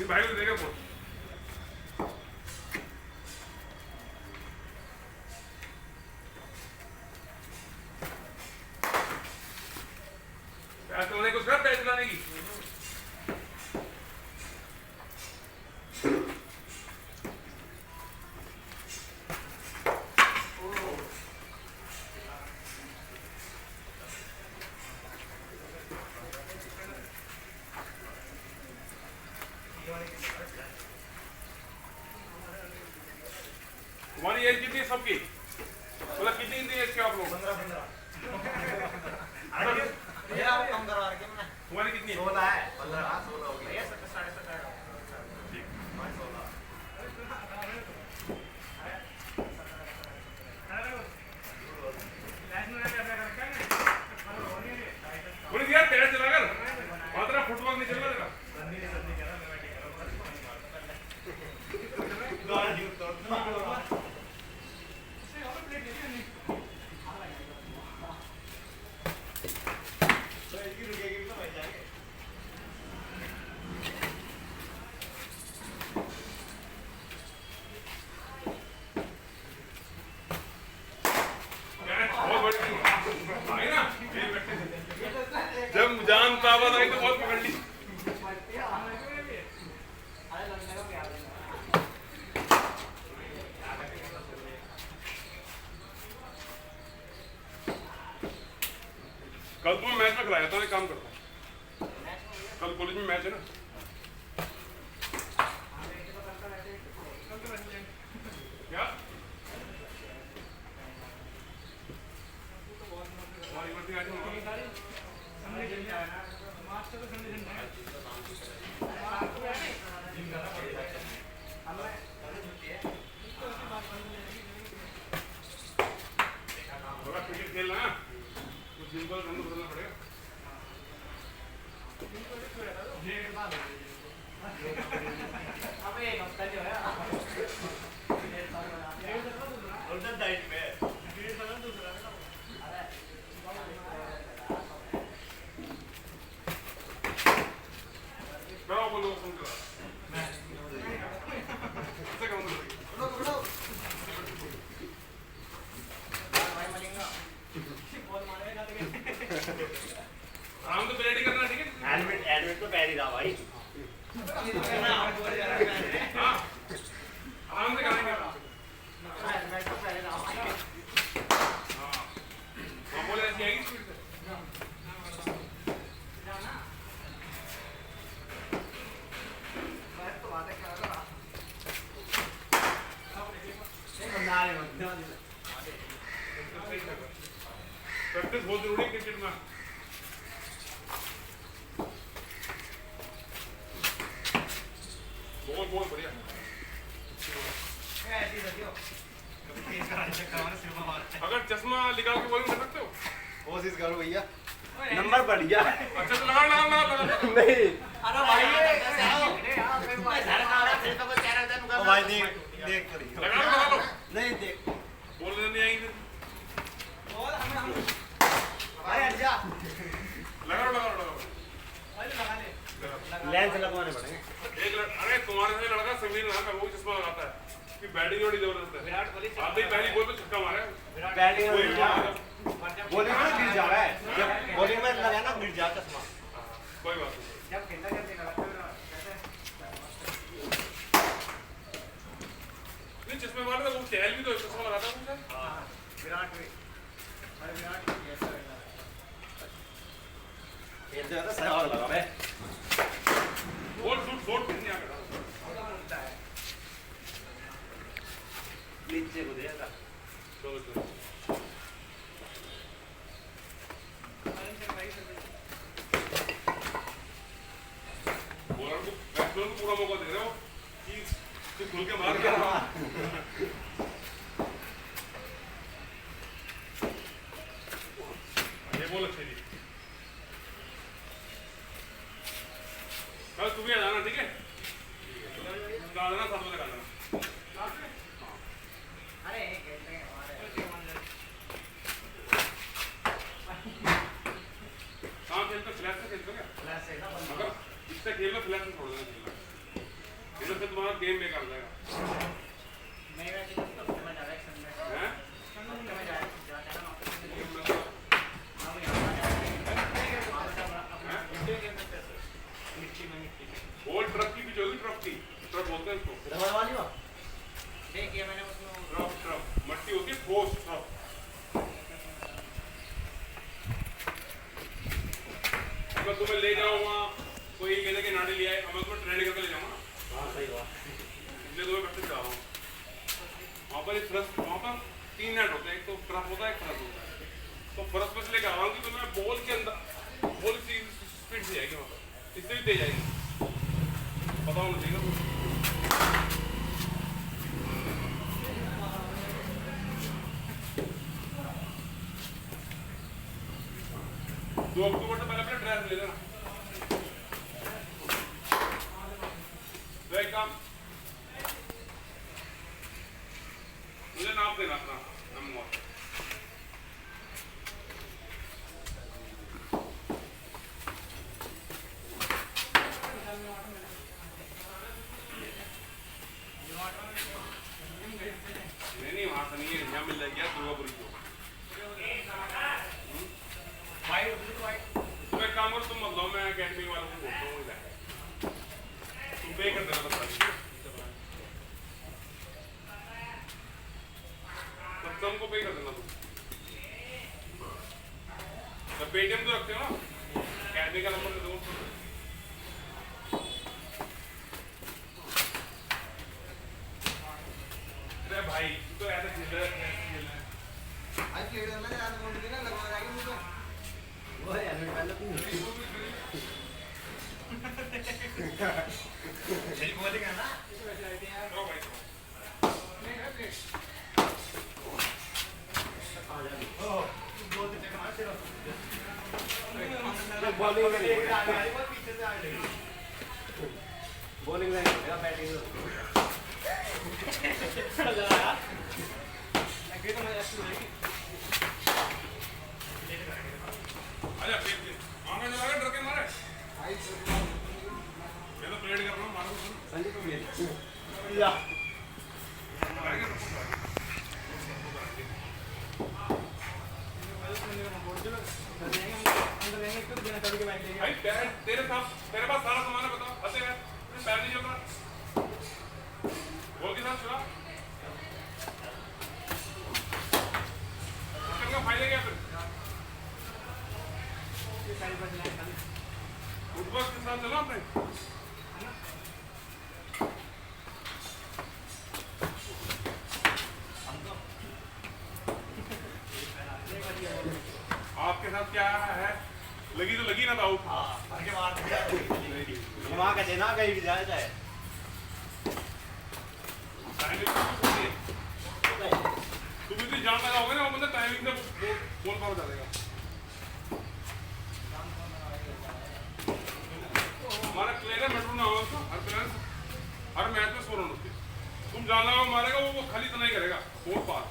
भाई को देगा फोन। पैसे होने को सब पैसे लाने की। तुम्हारी एज कितनी है सबकी? मतलब कितनी एज के आप लोग? 15 तुम्हारी कितनी है? 16 है। 15 16 हो गई। 17 17 बोले यार तेरा चला कर मात्रा फुटबॉल नहीं चल रहा तेरा। जब जान ताबत आई तो बहुत पकड़ ली। कल तुम्हें मैच में खिलाया था, एक काम करता हूँ, कल कॉलेज में मैच है ना, क्या क्रिकेट खेलना है कुछ दिन बाद रंग बदलना पड़ेगा। अबे एक हफ्ता जो है उधर डाइट में क्या बोलो सुन कर ऐसे काम करो आराम से ब्रेडिंग करना ठीक है। एडमिट तो पैर ही रहा भाई। हाँ आराम से करेंगे। हाँ बोले ऐसी आएगी स्पीड से। प्रैक्टिस बहुत जरूरी है क्रिकेट में। बहुत बहुत बढ़िया। अगर चश्मा निकाल के बॉलिंग कर सकते हो कोशिश करो भैया, नंबर बढ़ गया। अच्छा तो लगा लगा लगा नहीं अरे भाई ओ भाई देख देख लगा लो नहीं देख बोलने नहीं आएंगे भाई हट जा। लगा लो लेंस लगवाने पड़ेंगे। अरे तुम्हारे से लड़का समीर नाम का वो चश्मा लगाता है कि बैटिंग बड़ी जबरदस्त है। विराट कोहली आते ही पहली बॉल पे छक्का मारा है। बैटिंग में बॉलिंग में गिर जा रहा है, जब बॉलिंग में लगा ना गिर जा चश्मा। कोई बात नहीं। जब खेलता करते नहीं चश्मे वाले तो वो चहल भी तो चश्मा लगाता है मुझे। विराट भी अरे विराट कैसा है ये जो है सहवाग लगा मैं बॉल शॉट नहीं आ रहा नीचे को देगा। चलो बॉलर को बैट्समैन को पूरा मौका दे रहे हो कि तू खुल के मार के ये बॉल अच्छी थी। कल तू भी आ जाना ठीक है। लगा देना 7 बजे लगा देना। अरे खेलते हैं हमारे कहाँ खेलते फ्लैश से खेलते क्या? क्लास है ना अगर इससे खेल लो फ्लैश से छोड़ देना खेलना। फिर तुम्हारा गेम बेकार हो जाएगा मेरा तो समझ आ रहा है संडे हैं संडे में जाए जाता है ना गेम मतलब अब यहाँ आ जाए मिट्टी में वो ट्रक की भी जो भी ट्रक बोलते हैं उसको रबड़ वाली हो देखिए मैंने उसको ट्रक मट्टी होती है ठोस ट्रक अगर तुम्हें ले जाओ वहाँ कोई कहने के नाड़ी ले आए अब मैं तुम्हें ट्रेनिंग करके ले जाऊँगा ना हाँ सही बात इसलिए तुम्हें करते जा रहा हूँ वहाँ पर एक फ्रस वहाँ पर 3 नेट होते हैं एक तो ट्रक होता है एक फ्रस होता है तो फ्रस में से लेकर आ रहा हूँ कि तुम्हें बॉल के अंदर बॉल की स्पीड से जाएगी वहाँ पर इससे भी तेज आएगी पता होना चाहिए ना 2 अक्टूबर से पहले अपना ड्रेस ले लेना तो एक काम मुझे नाप देना अपना नंबर नहीं वहाँ से नहीं है यहाँ मिल जाएगी दुर्गापुरी को तुम एक काम करो तुम मत लो मैं अकेडमी वालों को बोलता हूँ तुम पे कर देना बता सत्संग को पे कर देना तुम तो पेटीएम तो रखते हो ना अकेडमी का नंबर दे दो अरे भाई तू तो ऐसा खेल रहा है आज खेल रहा है आज मुझे ना लगवा जाएगी मुझे वो है यार पहले तुम यही बोलेगा ना लो भाई बॉलिंग में बॉलिंग में मेरा बैटिंग आजा पेट पे आगे लगा डर के मारे मैं तो प्लेट कर रहा हूं मारो संजय को मिल या भाई तेरे साथ तेरे पास सारा सामान है बताओ हंसे है तूने पैर नहीं चल रहा बोल के साथ चला इसका फायदा क्या फिर फुटबॉल के साथ चला आपने आपके साथ क्या है लगी तो लगी ना था आउट आगे मार घुमा के देना कहीं भी जाए जाए तुम इतनी जान लगाओगे ना वो बंदा टाइमिंग से बोल पार डालेगा हमारा प्लेयर है मेट्रो ना होगा उसका हर प्लेयर हर मैच में 100 रन होते तुम जान लगाओ मारेगा वो खाली इतना ही करेगा बोल पार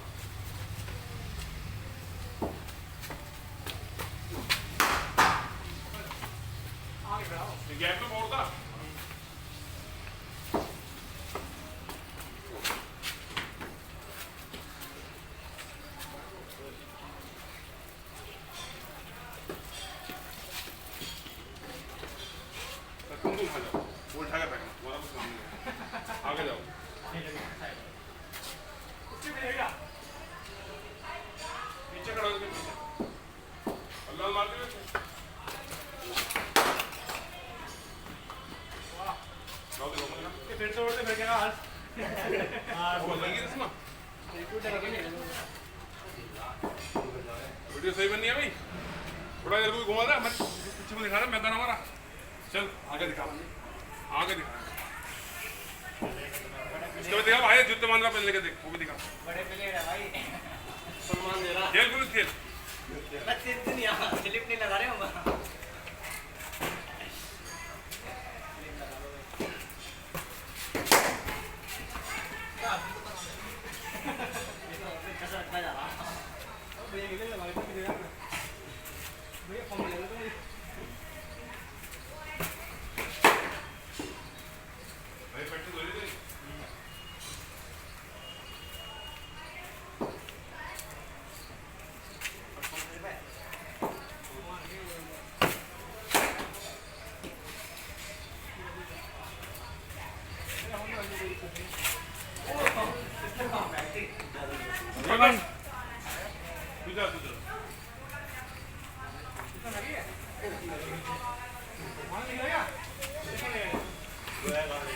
गैप में बोल था तुम खा जाओ वो उठा के फेंकना तुम्हारा कुछ काम नहीं है आगे जाओ पीछे खड़ा होकर पीछे अल्लाह मारते हुए जाओ देखो मत फिर तो उड़ते फिर क्या हाल वो लगी इसमें वीडियो सही बन नहीं है भाई थोड़ा इधर कोई घुमा रहा है मैं पीछे में दिखा रहा मैदान हमारा चल आगे दिखा आगे दिखा इसके बाद दिखा भाई जूते मान रहा पहले के देख वो भी दिखा बड़े प्लेयर है भाई सलमान दे रहा खेल पुलिस खेल बस इतनी नहीं स्लिप नहीं लगा रहे हो भाई पट्टी धोली गुजर गुजर कितना लगी है? वहाँ नहीं लगा? कितना लगेगा?